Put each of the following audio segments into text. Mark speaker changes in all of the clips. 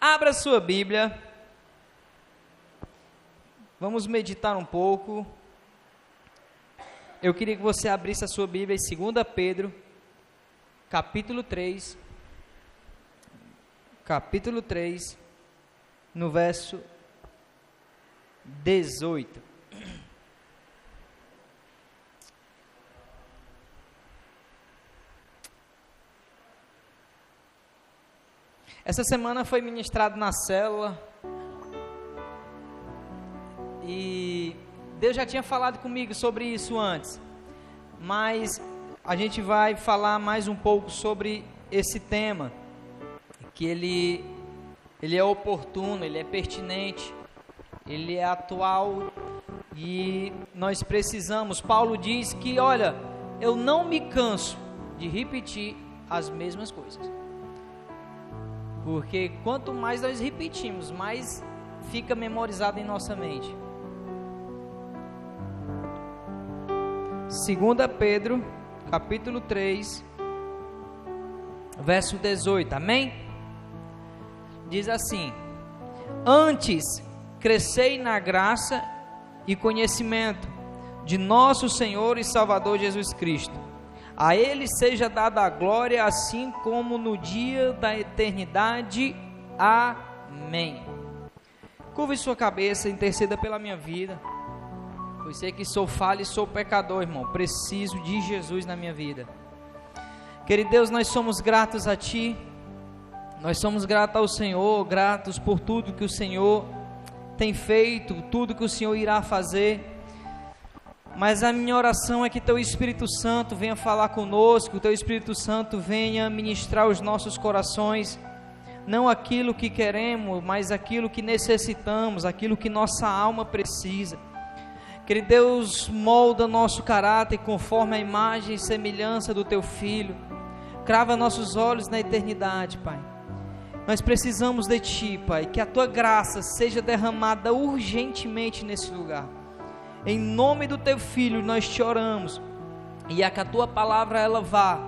Speaker 1: Abra sua Bíblia, vamos meditar um pouco. Eu queria que você abrisse a sua Bíblia em 2 Pedro, capítulo 3, no verso 18. Essa semana foi ministrado na célula e Deus já tinha falado comigo sobre isso antes, mas a gente vai falar mais um pouco sobre esse tema, que ele é oportuno, ele é pertinente, ele é atual e nós precisamos. Paulo diz que, olha, eu não me canso de repetir as mesmas coisas. Porque quanto mais nós repetimos, mais fica memorizado em nossa mente. 2 Pedro, capítulo 3, verso 18, amém? Diz assim: antes crescei na graça e conhecimento de nosso Senhor e Salvador Jesus Cristo. A Ele seja dada a glória, assim como no dia da eternidade. Amém. Curve sua cabeça, interceda pela minha vida. Eu sei que sou falho e sou pecador, irmão. Preciso de Jesus na minha vida. Querido Deus, nós somos gratos a Ti. Nós somos gratos ao Senhor, gratos por tudo que o Senhor tem feito, tudo que o Senhor irá fazer. Mas a minha oração é que Teu Espírito Santo venha falar conosco, Teu Espírito Santo venha ministrar os nossos corações, não aquilo que queremos, mas aquilo que necessitamos, aquilo que nossa alma precisa. Querido Deus, molda nosso caráter conforme a imagem e semelhança do Teu Filho, crava nossos olhos na eternidade, Pai. Nós precisamos de Ti, Pai, que a Tua graça seja derramada urgentemente nesse lugar. Em nome do Teu Filho nós te oramos, e a que a Tua palavra ela vá,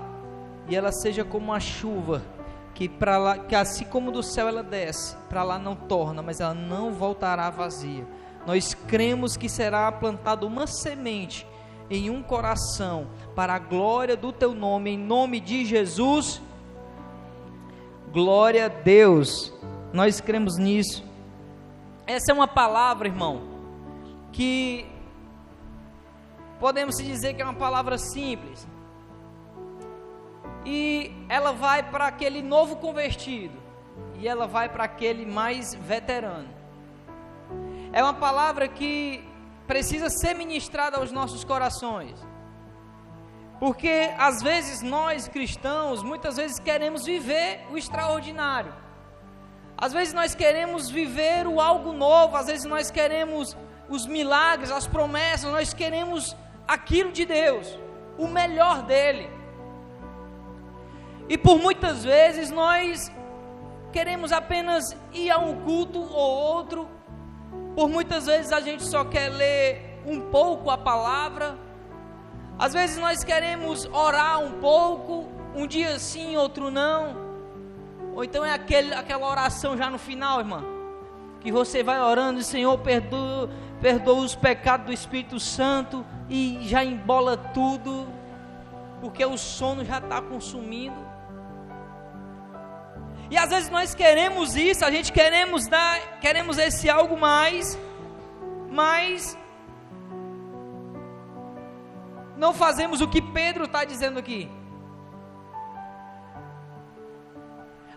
Speaker 1: e ela seja como a chuva, que assim como do céu ela desce, para lá não torna, mas ela não voltará vazia. Nós cremos que será plantada uma semente em um coração, para a glória do Teu nome, em nome de Jesus. Glória a Deus, nós cremos nisso. Essa é uma palavra, irmão, que podemos dizer que é uma palavra simples, e ela vai para aquele novo convertido, e ela vai para aquele mais veterano. É uma palavra que precisa ser ministrada aos nossos corações, porque às vezes nós cristãos, muitas vezes queremos viver o extraordinário, às vezes nós queremos viver o algo novo, às vezes nós queremos os milagres, as promessas, nós queremos aquilo de Deus, o melhor dele, e por muitas vezes nós queremos apenas ir a um culto ou outro, por muitas vezes a gente só quer ler um pouco a palavra, às vezes nós queremos orar um pouco, um dia sim, outro não, ou então é aquela oração já no final, irmã, que você vai orando e Senhor, perdoa os pecados do Espírito Santo, e já embola tudo, porque o sono já está consumindo. E às vezes nós queremos isso, a gente queremos esse algo mais, mas não fazemos o que Pedro está dizendo aqui.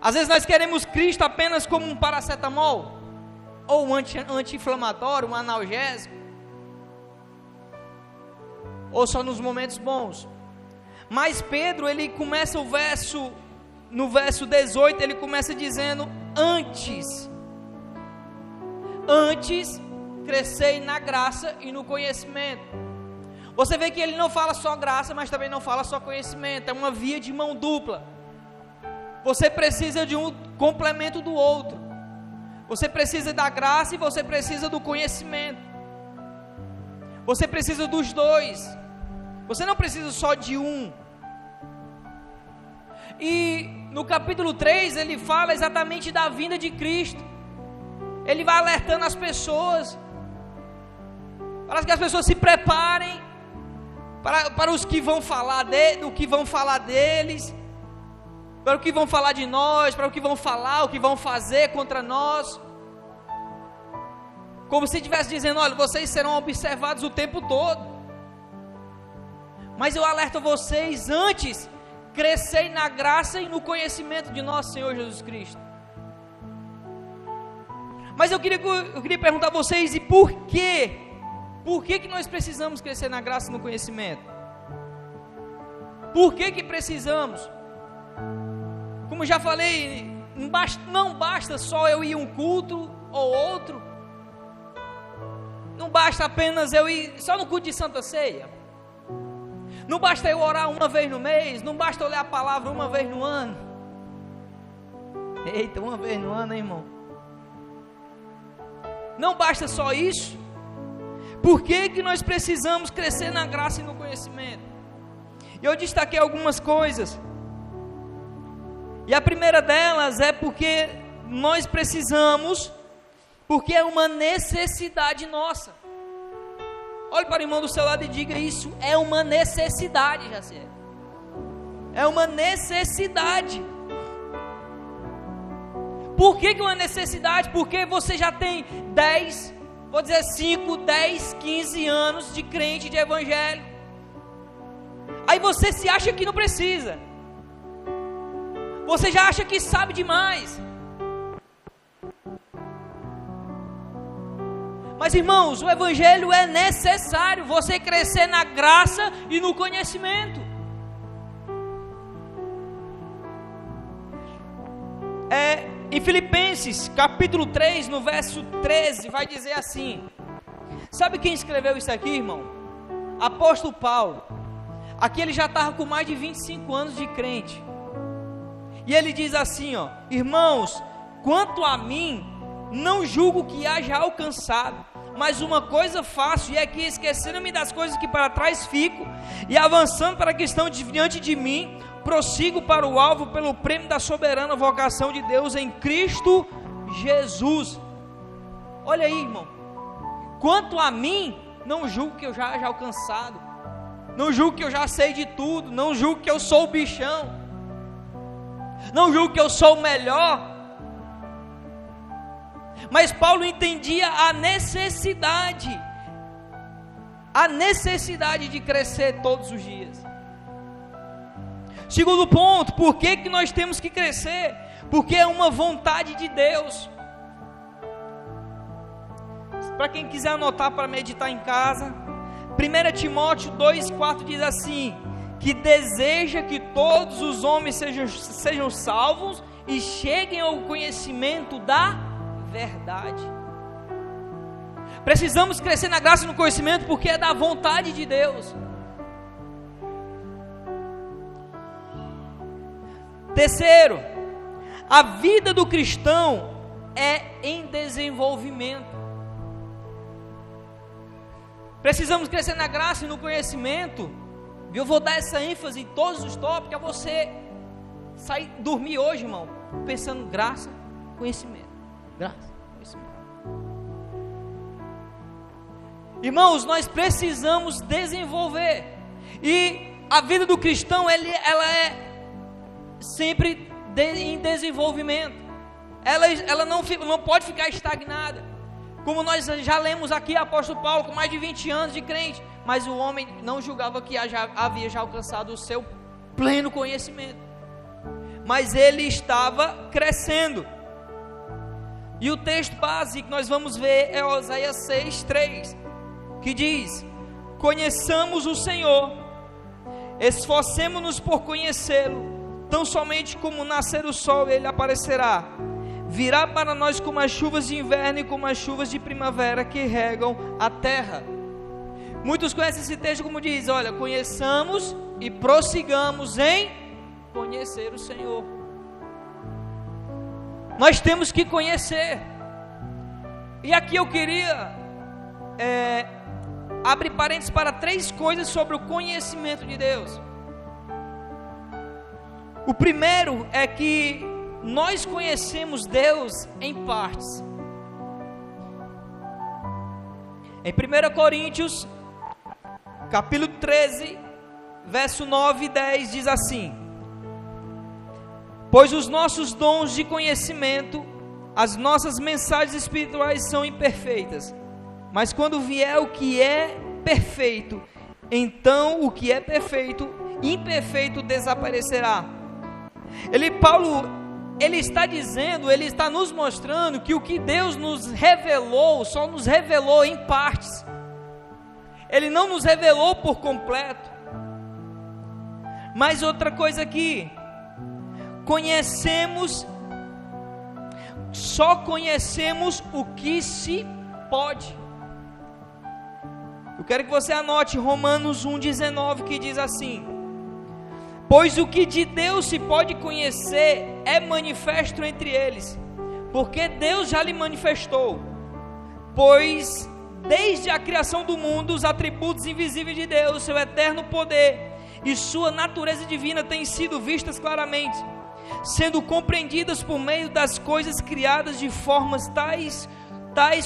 Speaker 1: Às vezes nós queremos Cristo apenas como um paracetamol, ou um anti-inflamatório, um analgésico, ou só nos momentos bons. Mas Pedro, ele começa no verso 18, ele começa dizendo: antes crescei na graça e no conhecimento. Você vê que ele não fala só graça, mas também não fala só conhecimento, é uma via de mão dupla. Você precisa de um complemento do outro. Você precisa da graça e você precisa do conhecimento. Você precisa dos dois. Você não precisa só de um. E no capítulo 3, ele fala exatamente da vinda de Cristo. Ele vai alertando as pessoas, para que as pessoas se preparem para os que vão falar do que vão falar deles, para o que vão falar de nós, para o que vão falar, o que vão fazer contra nós. Como se estivesse dizendo: olha, vocês serão observados o tempo todo. Mas eu alerto vocês antes: crescei na graça e no conhecimento de nosso Senhor Jesus Cristo. Mas eu queria perguntar a vocês: e por quê? Por que nós precisamos crescer na graça e no conhecimento? Por que precisamos? Como já falei, não basta só eu ir a um culto ou outro. Não basta apenas eu ir só no culto de Santa Ceia. Não basta eu orar uma vez no mês. Não basta eu ler a palavra uma vez no ano. Eita, uma vez no ano, hein, irmão? Não basta só isso. Por que nós precisamos crescer na graça e no conhecimento? Eu destaquei algumas coisas. E a primeira delas é porque nós precisamos, porque é uma necessidade nossa. Olhe para o irmão do seu lado e diga: isso é uma necessidade, Jaciel. É uma necessidade. Por que uma necessidade? Porque você já tem 5, 10, 15 anos de crente, de evangelho. Aí você se acha que não precisa. Você já acha que sabe demais. Mas irmãos, o evangelho é necessário, você crescer na graça e no conhecimento. Em Filipenses capítulo 3, no verso 13, vai dizer assim. Sabe quem escreveu isso aqui, irmão? Apóstolo Paulo. Aqui ele já estava com mais de 25 anos de crente. E ele diz assim, ó: irmãos, quanto a mim, não julgo que haja alcançado, mas uma coisa faço, e é que, esquecendo-me das coisas que para trás fico, e avançando para a que estão diante de mim, prossigo para o alvo, pelo prêmio da soberana vocação de Deus em Cristo Jesus. Olha aí, irmão. Quanto a mim, não julgo que eu já haja alcançado, não julgo que eu já sei de tudo, não julgo que eu sou o bichão, não julgo que eu sou o melhor. Mas Paulo entendia a necessidade de crescer todos os dias. Segundo ponto, por que nós temos que crescer? Porque é uma vontade de Deus. Para quem quiser anotar para meditar em casa, 1 Timóteo 2,4 diz assim: que deseja que todos os homens sejam salvos e cheguem ao conhecimento da verdade. Precisamos crescer na graça e no conhecimento porque é da vontade de Deus. Terceiro, a vida do cristão é em desenvolvimento. Precisamos crescer na graça e no conhecimento. E eu vou dar essa ênfase em todos os tópicos, a você sair, dormir hoje, irmão, pensando graça, conhecimento. Graça, conhecimento. Irmãos, nós precisamos desenvolver. E a vida do cristão, ela é sempre em desenvolvimento. Ela não pode ficar estagnada. Como nós já lemos aqui, apóstolo Paulo, com mais de 20 anos de crente, mas o homem não julgava que havia já alcançado o seu pleno conhecimento, mas ele estava crescendo. E o texto base que nós vamos ver é Oséias 6:3, que diz: conheçamos o Senhor, esforcemo-nos por conhecê-lo, tão somente como nascer o sol ele aparecerá, virá para nós como as chuvas de inverno e como as chuvas de primavera que regam a terra. Muitos conhecem esse texto como diz: olha, conheçamos e prossigamos em conhecer o Senhor. Nós temos que conhecer. E aqui eu queria abrir parênteses para 3 coisas sobre o conhecimento de Deus. O primeiro é que nós conhecemos Deus em partes. Em 1 Coríntios, capítulo 13, verso 9 e 10, diz assim: pois os nossos dons de conhecimento, as nossas mensagens espirituais são imperfeitas, mas quando vier o que é perfeito, então o que é perfeito, imperfeito desaparecerá. Paulo está dizendo, ele está nos mostrando que o que Deus nos revelou, só nos revelou em partes. Ele não nos revelou por completo. Mas outra coisa aqui, só conhecemos o que se pode. Eu quero que você anote Romanos 1,19, que diz assim: pois o que de Deus se pode conhecer é manifesto entre eles, porque Deus já lhe manifestou. Pois desde a criação do mundo, os atributos invisíveis de Deus, seu eterno poder e sua natureza divina têm sido vistas claramente, sendo compreendidas por meio das coisas criadas de formas tais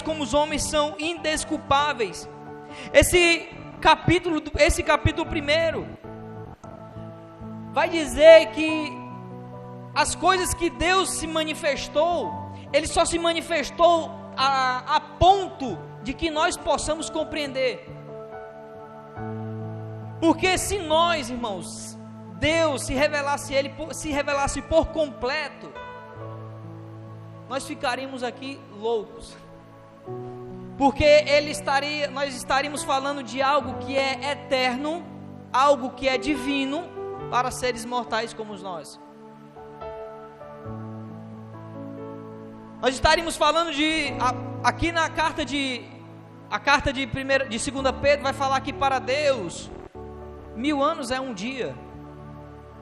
Speaker 1: como os homens são indesculpáveis. Esse capítulo 1 vai dizer que as coisas que Deus se manifestou, Ele só se manifestou a ponto de que nós possamos compreender. Porque se nós, irmãos, Deus se revelasse por completo, nós ficaríamos aqui loucos. Porque nós estaríamos falando de algo que é eterno, algo que é divino, para seres mortais como nós. Nós estaríamos falando aqui na carta de 2 Pedro vai falar que para Deus 1000 anos é um dia,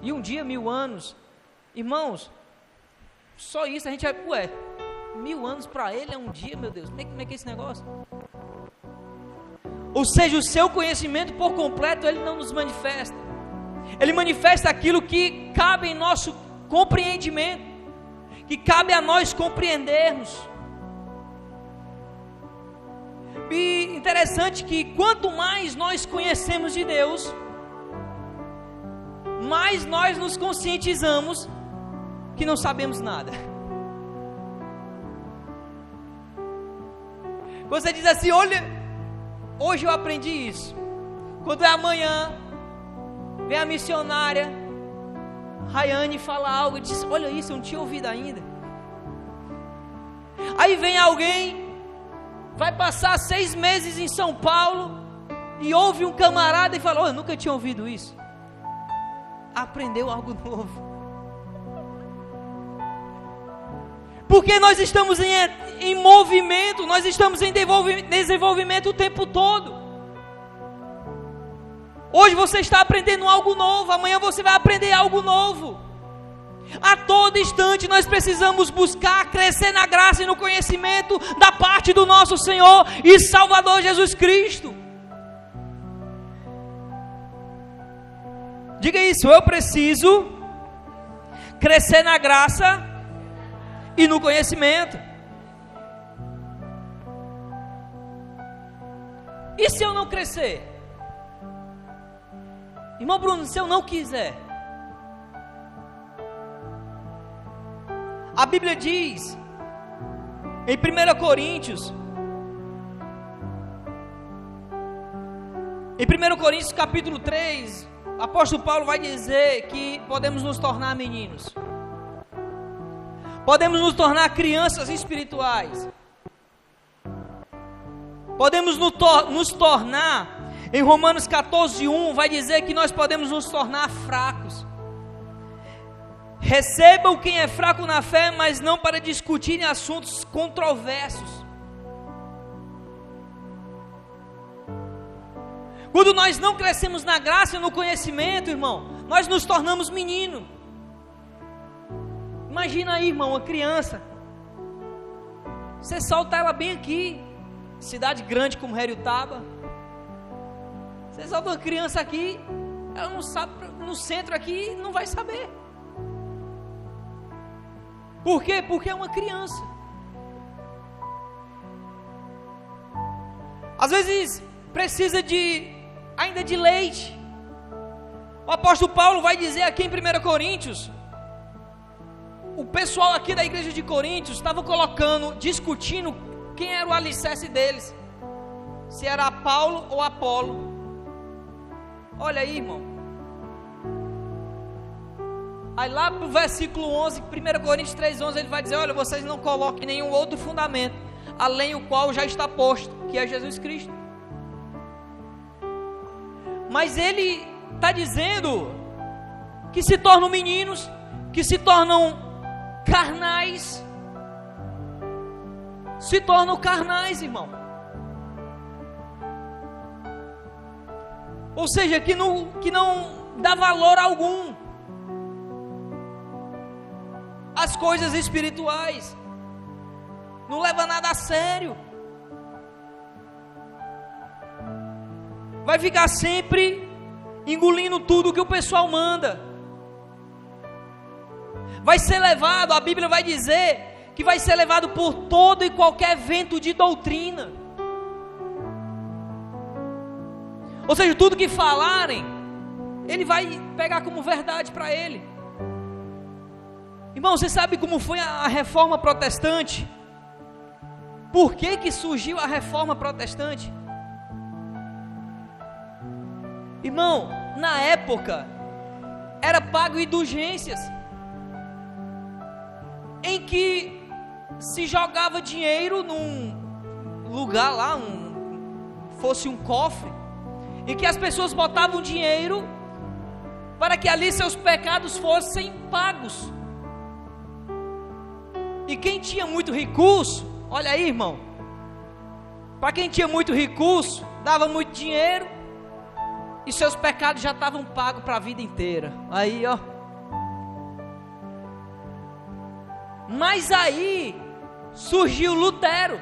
Speaker 1: e um dia 1000 anos. Irmãos, só isso a gente vai, 1000 anos para Ele é um dia, meu Deus, como é que é esse negócio? Ou seja, o seu conhecimento por completo Ele não nos manifesta. Ele manifesta aquilo que cabe em nosso compreendimento, que cabe a nós compreendermos. E interessante que quanto mais nós conhecemos de Deus, mais nós nos conscientizamos que não sabemos nada. Você diz assim: olha, hoje eu aprendi isso. Quando é amanhã, vem a missionária Rayane fala algo e diz: olha isso, eu não tinha ouvido ainda. Aí vem alguém, vai passar 6 meses em São Paulo e ouve um camarada e fala: eu nunca tinha ouvido isso. Aprendeu algo novo. Porque nós estamos em movimento, nós estamos em desenvolvimento o tempo todo. Hoje você está aprendendo algo novo, amanhã você vai aprender algo novo. A todo instante nós precisamos buscar crescer na graça e no conhecimento da parte do nosso Senhor e Salvador Jesus Cristo. Diga isso: eu preciso crescer na graça e no conhecimento. E se eu não crescer? Irmão Bruno, se eu não quiser? A Bíblia diz em 1 Coríntios, capítulo 3, o apóstolo Paulo vai dizer que podemos nos tornar meninos, podemos nos tornar crianças espirituais, podemos nos tornar, em Romanos 14:1 vai dizer que nós podemos nos tornar fracos. Recebam quem é fraco na fé, mas não para discutirem assuntos controversos. Quando nós não crescemos na graça e no conhecimento, irmão, nós nos tornamos menino. Imagina aí, irmão, uma criança, você solta ela bem aqui, cidade grande como Heriotaba, você solta uma criança aqui, ela não sabe, no centro aqui, não vai saber. Por quê? Porque é uma criança. Às vezes precisa ainda de leite. O apóstolo Paulo vai dizer aqui em 1 Coríntios, o pessoal aqui da igreja de Coríntios estava discutindo quem era o alicerce deles, se era Paulo ou Apolo. Olha aí, irmão. Aí lá pro versículo 11, 1 Coríntios 3:11, ele vai dizer: olha, vocês não coloquem nenhum outro fundamento, além o qual já está posto, que é Jesus Cristo. Mas ele está dizendo que se tornam meninos, que se tornam carnais, irmão. Ou seja, que não dá valor algum às coisas espirituais, não leva nada a sério, vai ficar sempre engolindo tudo que o pessoal manda, vai ser levado, a Bíblia vai dizer que vai ser levado por todo e qualquer vento de doutrina. Ou seja, tudo que falarem, ele vai pegar como verdade para ele. Irmão, você sabe como foi a reforma protestante? Por que surgiu a reforma protestante? Irmão, na época, era pago indulgências, em que se jogava dinheiro num lugar lá, fosse um cofre, em que as pessoas botavam dinheiro para que ali seus pecados fossem pagos. E quem tinha muito recurso, olha aí, irmão, para quem tinha muito recurso, dava muito dinheiro e seus pecados já estavam pagos para a vida inteira. Aí, ó. Mas aí surgiu Lutero.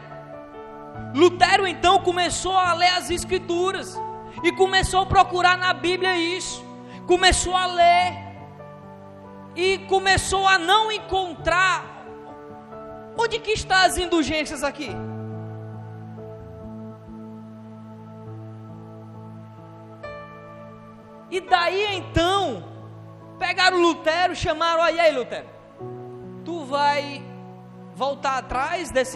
Speaker 1: Lutero então começou a ler as Escrituras e começou a procurar na Bíblia isso. Começou a ler e começou a não encontrar. Onde que estão as indulgências aqui? E daí então pegaram Lutero, chamaram: olha aí, Lutero, tu vai voltar atrás das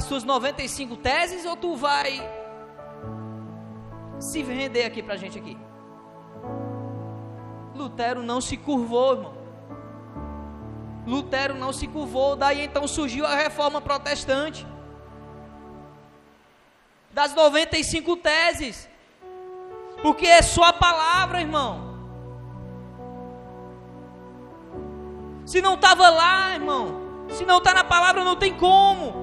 Speaker 1: suas 95 teses, ou tu vai se render aqui pra gente aqui? Lutero não se curvou, irmão. Lutero não se curvou. Daí então surgiu a reforma protestante, das 95 teses, porque é só a palavra, irmão. Se não estava lá, irmão, se não está na palavra, não tem como.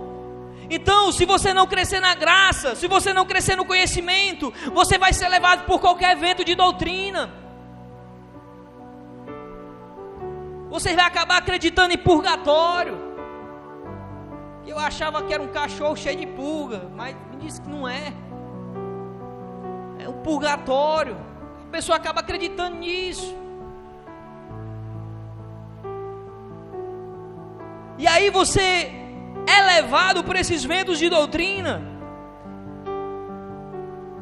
Speaker 1: Então, se você não crescer na graça, se você não crescer no conhecimento, você vai ser levado por qualquer vento de doutrina. Você vai acabar acreditando em purgatório. Eu achava que era um cachorro cheio de pulga, mas me disse que não é. É um purgatório. A pessoa acaba acreditando nisso. E aí você é levado por esses ventos de doutrina,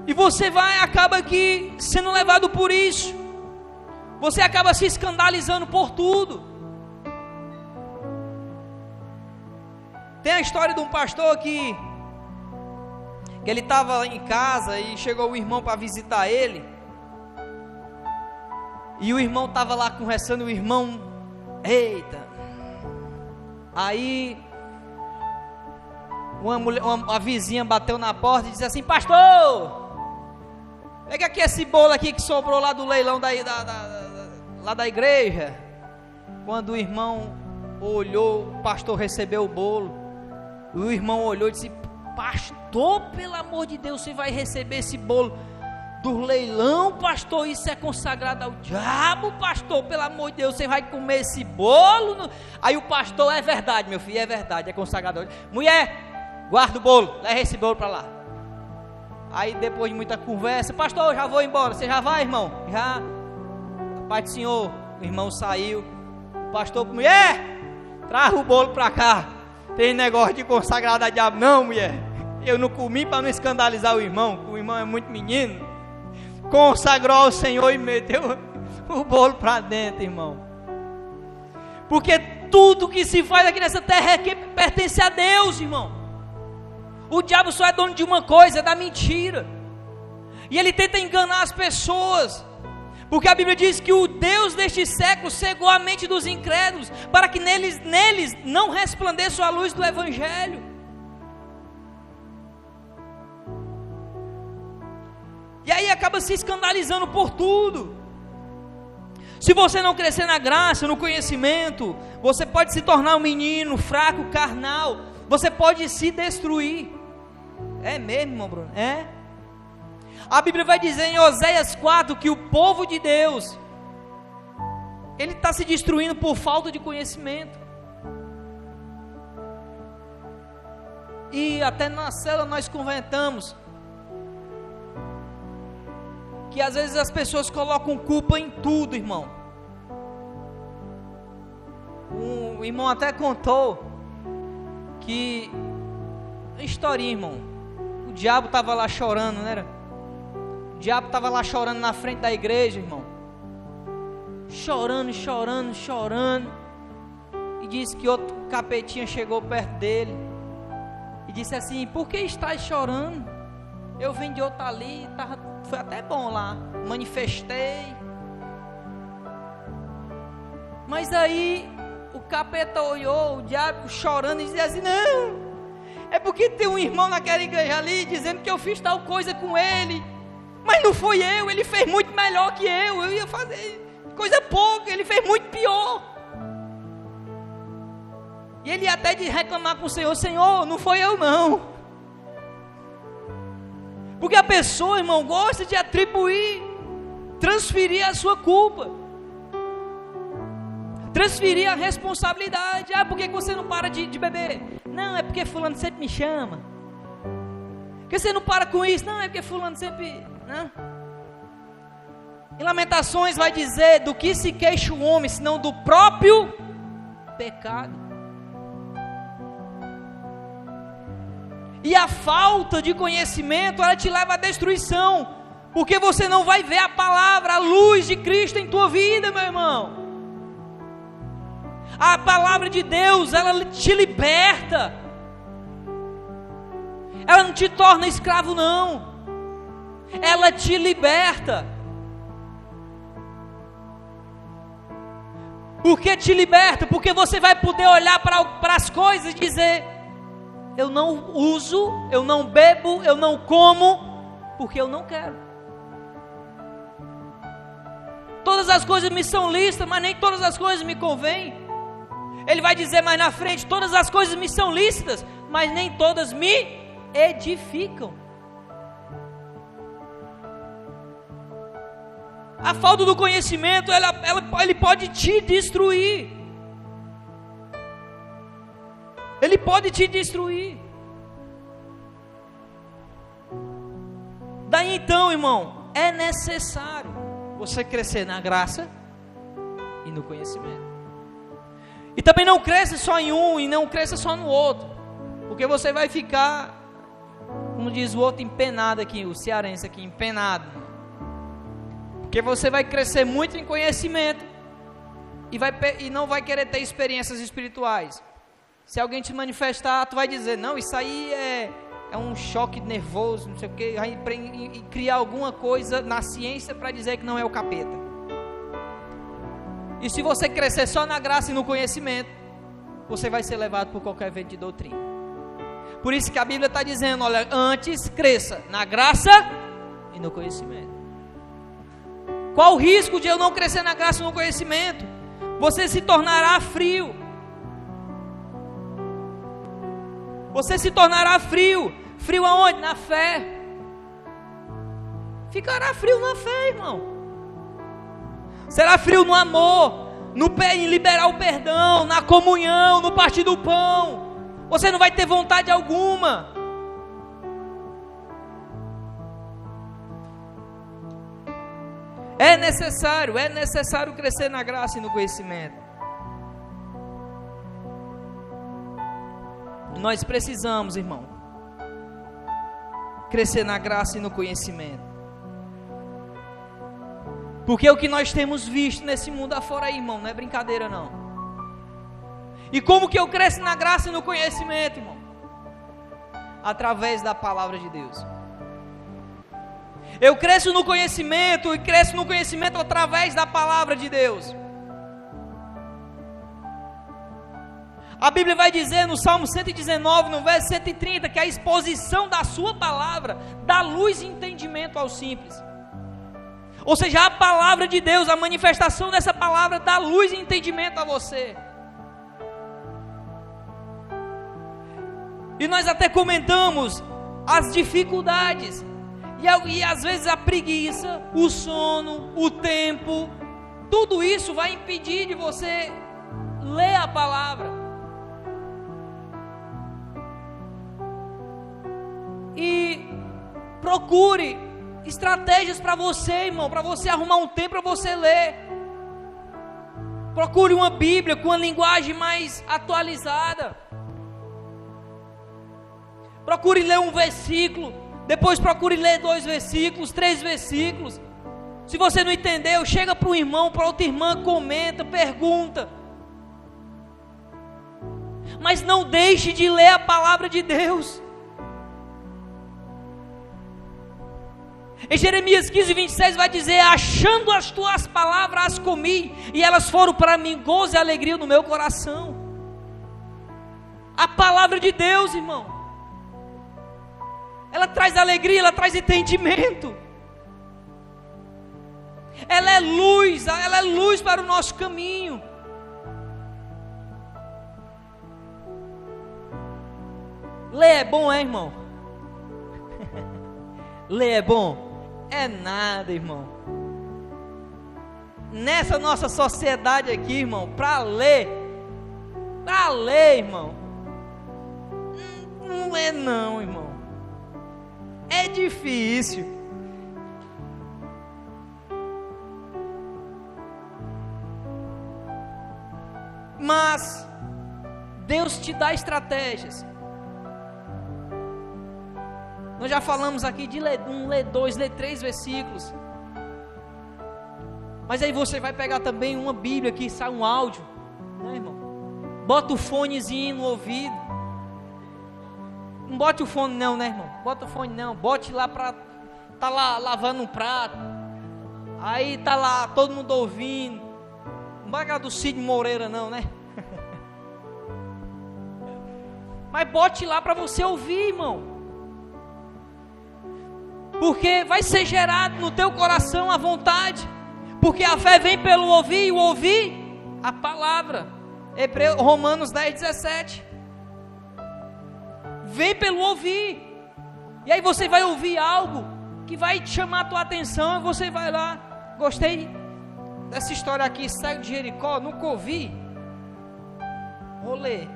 Speaker 1: e você acaba aqui sendo levado por isso. Você acaba se escandalizando por tudo. Tem a história de um pastor que ele estava em casa e chegou o irmão para visitar ele, e o irmão estava lá conversando, o irmão, eita, aí uma vizinha bateu na porta e disse assim: pastor, pega aqui esse bolo aqui que sobrou lá do leilão lá da igreja. Quando o irmão olhou, o pastor recebeu o bolo, o irmão olhou e disse: pastor, pelo amor de Deus, você vai receber esse bolo do leilão, pastor? Isso é consagrado ao diabo, pastor, pelo amor de Deus, você vai comer esse bolo? Aí o pastor: é verdade, meu filho, é verdade, é consagrado ao diabo. Mulher, guarda o bolo, leva esse bolo para lá. Aí depois de muita conversa: pastor, eu já vou embora. Você já vai, irmão? Já. Pai do Senhor, o irmão saiu, o pastor, mulher, traz o bolo para cá, tem negócio de consagrado a diabo, não, mulher, eu não comi para não escandalizar o irmão é muito menino, consagrou ao Senhor e meteu o bolo para dentro, irmão, porque tudo que se faz aqui nessa terra é que pertence a Deus, irmão. O diabo só é dono de uma coisa, é da mentira, e ele tenta enganar as pessoas, porque a Bíblia diz que o Deus deste século cegou a mente dos incrédulos, para que neles não resplandeça a luz do Evangelho. E aí acaba se escandalizando por tudo. Se você não crescer na graça, no conhecimento, você pode se tornar um menino fraco, carnal, você pode se destruir. É mesmo, irmão Bruno? É. A Bíblia vai dizer em Oséias 4 que o povo de Deus, ele está se destruindo por falta de conhecimento. E até na célula nós comentamos que às vezes as pessoas colocam culpa em tudo, irmão. O irmão até contou que, historinha, irmão, o diabo estava lá chorando, não era? O diabo estava lá chorando na frente da igreja, irmão, chorando, e disse que outro capetinha chegou perto dele, e disse assim, por que estás chorando? Eu vim de outro ali, foi até bom lá, manifestei, mas aí, o capeta olhou, o diabo chorando e dizia assim, não, é porque tem um irmão naquela igreja ali, dizendo que eu fiz tal coisa com ele, mas não foi eu, ele fez muito melhor que eu ia fazer coisa pouca, ele fez muito pior, e ele ia até de reclamar com o Senhor, Senhor, não foi eu não, porque a pessoa, irmão, gosta de atribuir, transferir a sua culpa, transferir a responsabilidade. Por que você não para de beber? Não, é porque fulano sempre me chama. Por que você não para com isso? Não, é porque fulano sempre... Não. Em Lamentações vai dizer, do que se queixa o homem, senão do próprio pecado. E a falta de conhecimento, ela te leva à destruição, porque você não vai ver a palavra, a luz de Cristo em tua vida, meu irmão. A palavra de Deus, ela te liberta, ela não te torna escravo não, ela te liberta. Por que te liberta? Porque você vai poder olhar para as coisas e dizer, eu não uso, eu não bebo, eu não como, porque eu não quero. Todas as coisas me são lícitas, mas nem todas as coisas me convêm. Ele vai dizer mais na frente, todas as coisas me são lícitas, mas nem todas me edificam. A falta do conhecimento, ele pode te destruir. Ele pode te destruir. Daí então, irmão, é necessário você crescer na graça e no conhecimento. E também não cresça só em um e não cresça só no outro, porque você vai ficar, como diz o outro, empenado aqui, o cearense aqui, empenado. Porque você vai crescer muito em conhecimento e não vai querer ter experiências espirituais. Se alguém te manifestar, tu vai dizer, não, isso aí é um choque nervoso, não sei o que, e criar alguma coisa na ciência para dizer que não é o capeta. E se você crescer só na graça e no conhecimento, você vai ser levado por qualquer vento de doutrina. Por isso que a Bíblia está dizendo, olha, antes cresça na graça e no conhecimento. Qual o risco de eu não crescer na graça e no conhecimento? Você se tornará frio. Você se tornará frio. Frio aonde? Na fé. Ficará frio na fé, irmão. Será frio no amor, em liberar o perdão, na comunhão, no partir do pão. Você não vai ter vontade alguma. É necessário crescer na graça e no conhecimento. Nós precisamos, irmão, crescer na graça e no conhecimento. Porque o que nós temos visto nesse mundo afora aí, irmão, não é brincadeira não. E como que eu cresço na graça e no conhecimento, irmão? Através da palavra de Deus. Eu cresço no conhecimento, e cresço no conhecimento através da palavra de Deus. A Bíblia vai dizer no Salmo 119, no verso 130, que a exposição da sua palavra dá luz e entendimento aos simples. Ou seja, a palavra de Deus, a manifestação dessa palavra dá luz e entendimento a você. E nós até comentamos as dificuldades, e às vezes a preguiça, o sono, o tempo, tudo isso vai impedir de você ler a palavra. E procure estratégias para você, irmão, para você arrumar um tempo para você ler. Procure uma Bíblia com uma linguagem mais atualizada. Procure ler um versículo, depois procure ler 2 versículos, 3 versículos. Se você não entendeu, chega para um irmão, para outra irmã, comenta, pergunta. Mas não deixe de ler a palavra de Deus. Em Jeremias 15, 26 vai dizer: achando as tuas palavras as comi, e elas foram para mim gozo e alegria no meu coração. A palavra de Deus, irmão, ela traz alegria, ela traz entendimento. Ela é luz para o nosso caminho. Ler é bom, irmão? Ler é bom? É nada, irmão. Nessa nossa sociedade aqui, irmão, para ler, irmão, não é não, irmão. É difícil. Mas Deus te dá estratégias. Nós já falamos aqui de ler 1, ler 2, ler 3 versículos. Mas aí você vai pegar também uma Bíblia que sai um áudio, né, irmão? Bota o fonezinho no ouvido. Não bote o fone não, né, irmão? Bota o fone não. Bote lá para tá lá lavando um prato. Aí tá lá todo mundo ouvindo. Não vai aquela do Cid Moreira não, né? Mas bote lá para você ouvir, irmão. Porque vai ser gerado no teu coração a vontade. Porque a fé vem pelo ouvir, e o ouvir a palavra. Romanos 10, 17. Vem pelo ouvir. E aí você vai ouvir algo que vai te chamar a tua atenção. E você vai lá. Gostei dessa história aqui, cego de Jericó, nunca ouvi. Vou ler.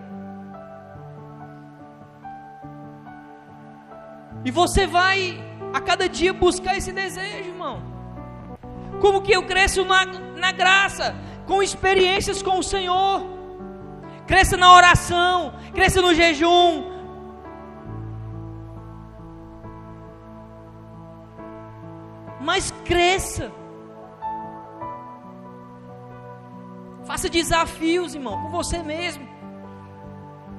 Speaker 1: E você vai a cada dia buscar esse desejo, irmão. Como que eu cresço na graça? Com experiências com o Senhor. Cresça na oração, cresça no jejum. Mas cresça. Faça desafios, irmão, com você mesmo.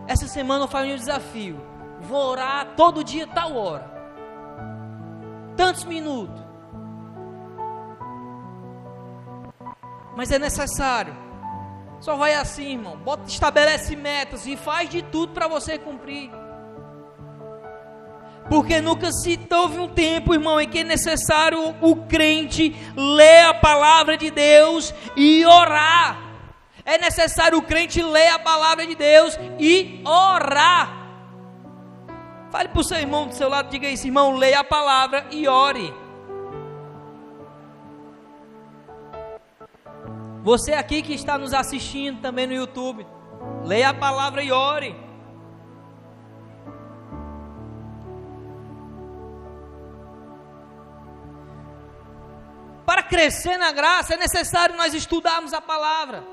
Speaker 1: Essa semana eu falei um desafio. Vou orar todo dia, tal hora. Tantos minutos. Mas é necessário. Só vai assim, irmão. Estabelece metas e faz de tudo para você cumprir. Porque nunca se houve um tempo, irmão, em que é necessário o crente ler a palavra de Deus e orar. É necessário o crente ler a palavra de Deus e orar. Fale para o seu irmão do seu lado, diga isso: irmão, leia a palavra e ore. Você aqui que está nos assistindo também no YouTube, leia a palavra e ore. para crescer na graça, é necessário nós estudarmos a palavra.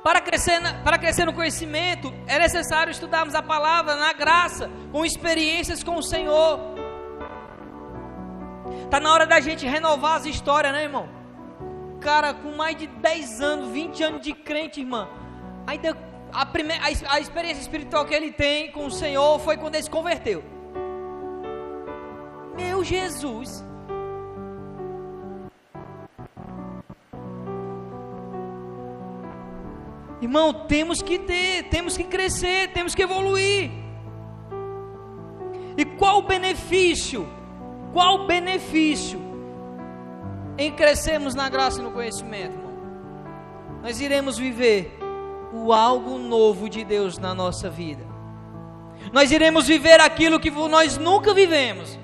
Speaker 1: Para crescer no conhecimento, é necessário estudarmos a palavra na graça, com experiências com o Senhor. Está na hora da gente renovar as histórias, né, irmão? Cara, com mais de 10 anos, 20 anos de crente, irmã, ainda a experiência espiritual que ele tem com o Senhor foi quando ele se converteu. Meu Jesus! Irmão, temos que crescer, temos que evoluir. E qual o benefício em crescermos na graça e no conhecimento, irmão? Nós iremos viver o algo novo de Deus na nossa vida. Nós iremos viver aquilo que nós nunca vivemos.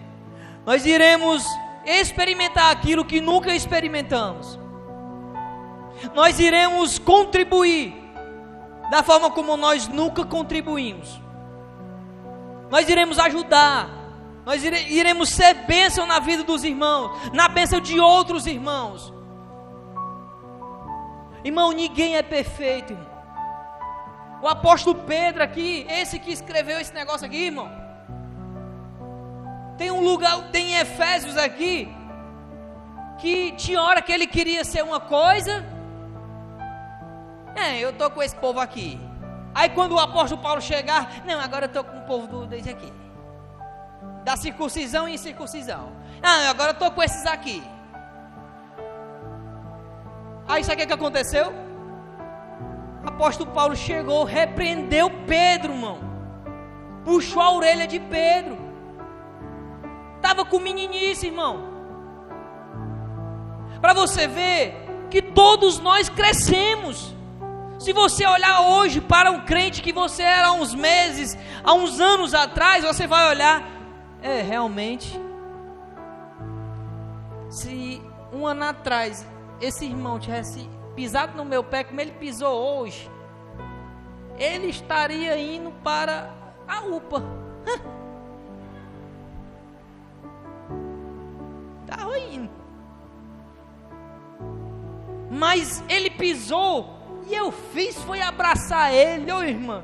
Speaker 1: Nós iremos experimentar aquilo que nunca experimentamos. Nós iremos contribuir da forma como nós nunca contribuímos. Nós iremos ajudar. Nós iremos ser bênção na vida dos irmãos, na bênção de outros irmãos. Irmão, ninguém é perfeito, irmão. O apóstolo Pedro aqui, esse que escreveu esse negócio aqui, irmão, tem um lugar, tem em Efésios aqui, que tinha hora que ele queria ser uma coisa. Eu estou com esse povo aqui. Aí quando o apóstolo Paulo chegar, não, agora eu estou com o povo desse aqui, da circuncisão e incircuncisão. Agora eu estou com esses aqui. Aí sabe o que aconteceu? O apóstolo Paulo chegou, repreendeu Pedro, irmão, puxou a orelha de Pedro. Estava com meninice, irmão. Para você ver que todos nós crescemos. Se você olhar hoje para um crente que você era há uns meses, há uns anos atrás, você vai olhar, realmente, se um ano atrás esse irmão tivesse pisado no meu pé como ele pisou hoje, ele estaria indo para a UPA. Estava indo. Mas ele pisou e eu fiz foi abraçar ele. Ô irmã,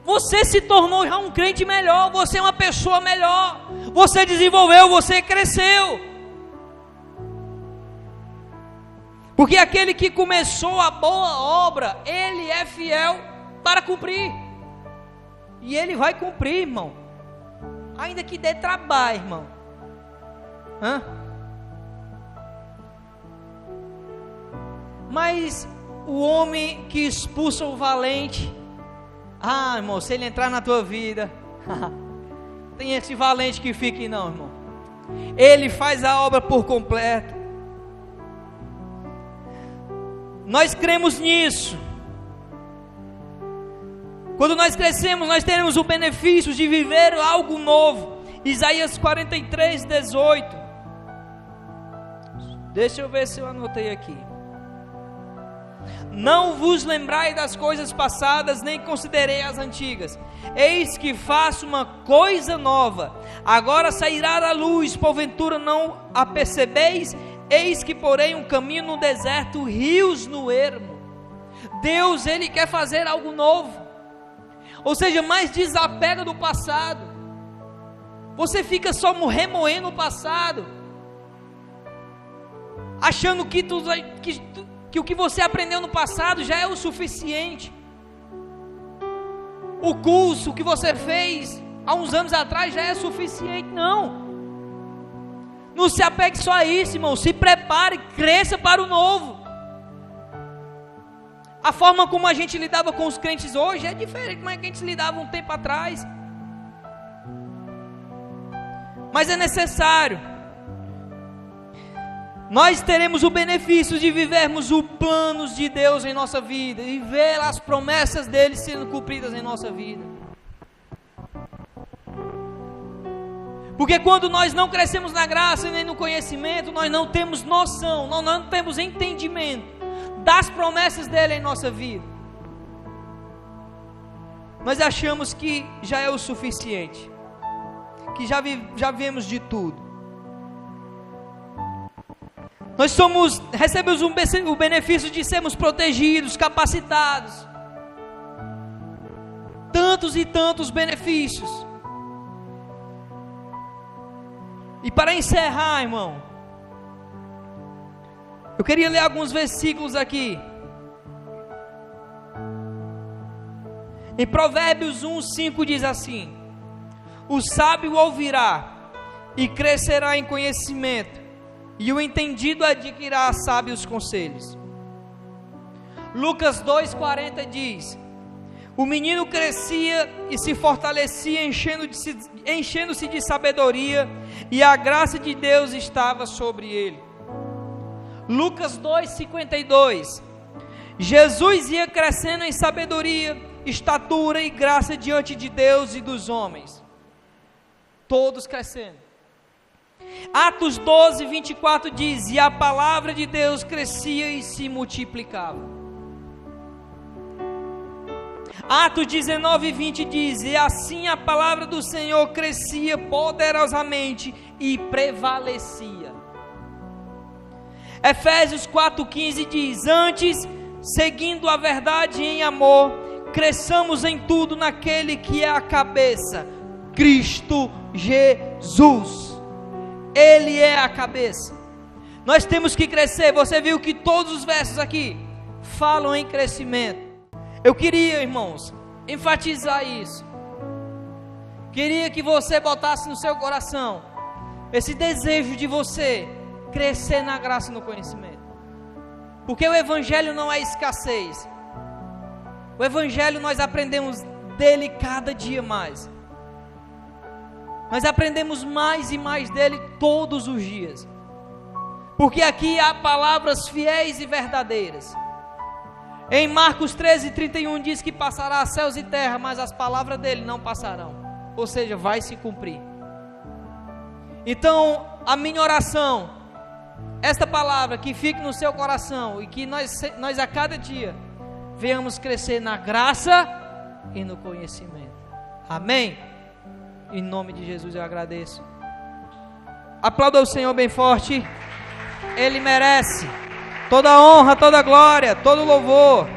Speaker 1: você se tornou já um crente melhor, você é uma pessoa melhor, você desenvolveu, você cresceu. Porque aquele que começou a boa obra, ele é fiel para cumprir. E ele vai cumprir, irmão. Ainda que dê trabalho, irmão. Mas o homem que expulsa o valente, irmão, se ele entrar na tua vida, tem esse valente que fique não, irmão. Ele faz a obra por completo. Nós cremos nisso. Quando nós crescemos, nós teremos o benefício de viver algo novo. Isaías 43, 18. Deixa eu ver se eu anotei aqui. Não vos lembrai das coisas passadas, nem considerei as antigas. Eis que faço uma coisa nova. Agora sairá da luz, porventura não a percebeis? Eis que porém um caminho no deserto, rios no ermo. Deus, Ele quer fazer algo novo. Ou seja, mais desapega do passado. Você fica só remoendo o passado, achando que o que você aprendeu no passado já é o suficiente. O curso que você fez há uns anos atrás já é suficiente. Não se apegue só a isso, irmão. Se prepare, cresça para o novo. A forma como a gente lidava com os crentes hoje é diferente como a gente lidava um tempo atrás. Mas é necessário. Nós teremos o benefício de vivermos os planos de Deus em nossa vida e ver as promessas dele sendo cumpridas em nossa vida. Porque quando nós não crescemos na graça e nem no conhecimento, nós não temos noção, nós não temos entendimento das promessas dele em nossa vida. Nós achamos que já é o suficiente, que já vivemos de tudo. Nós recebemos o benefício de sermos protegidos, capacitados. Tantos e tantos benefícios. E para encerrar, irmão, eu queria ler alguns versículos aqui. Em Provérbios 1:5 diz assim: o sábio ouvirá e crescerá em conhecimento, e o entendido adquirirá sábios conselhos. Lucas 2:40 diz: o menino crescia e se fortalecia, enchendo-se de sabedoria, e a graça de Deus estava sobre ele. Lucas 2:52: Jesus ia crescendo em sabedoria, estatura e graça diante de Deus e dos homens. Todos crescendo. Atos 12:24 diz: e a palavra de Deus crescia e se multiplicava. Atos 19:20 diz: e assim a palavra do Senhor crescia poderosamente e prevalecia. Efésios 4:15 diz: antes, seguindo a verdade em amor, cresçamos em tudo naquele que é a cabeça, Cristo Jesus. Ele é a cabeça. Nós temos que crescer. Você viu que todos os versos aqui falam em crescimento. Eu queria, irmãos, enfatizar isso. Queria que você botasse no seu coração esse desejo de você crescer na graça e no conhecimento. Porque o Evangelho não é escassez. O Evangelho nós aprendemos dele cada dia mais. Nós aprendemos mais e mais dele todos os dias. Porque aqui há palavras fiéis e verdadeiras. Em Marcos 13:31 diz que passará céus e terra, mas as palavras dele não passarão. Ou seja, vai se cumprir. Então, a minha oração, esta palavra que fique no seu coração e que nós a cada dia venhamos crescer na graça e no conhecimento. Amém? Em nome de Jesus eu agradeço. Aplauda o Senhor bem forte. Ele merece toda honra, toda glória, todo louvor.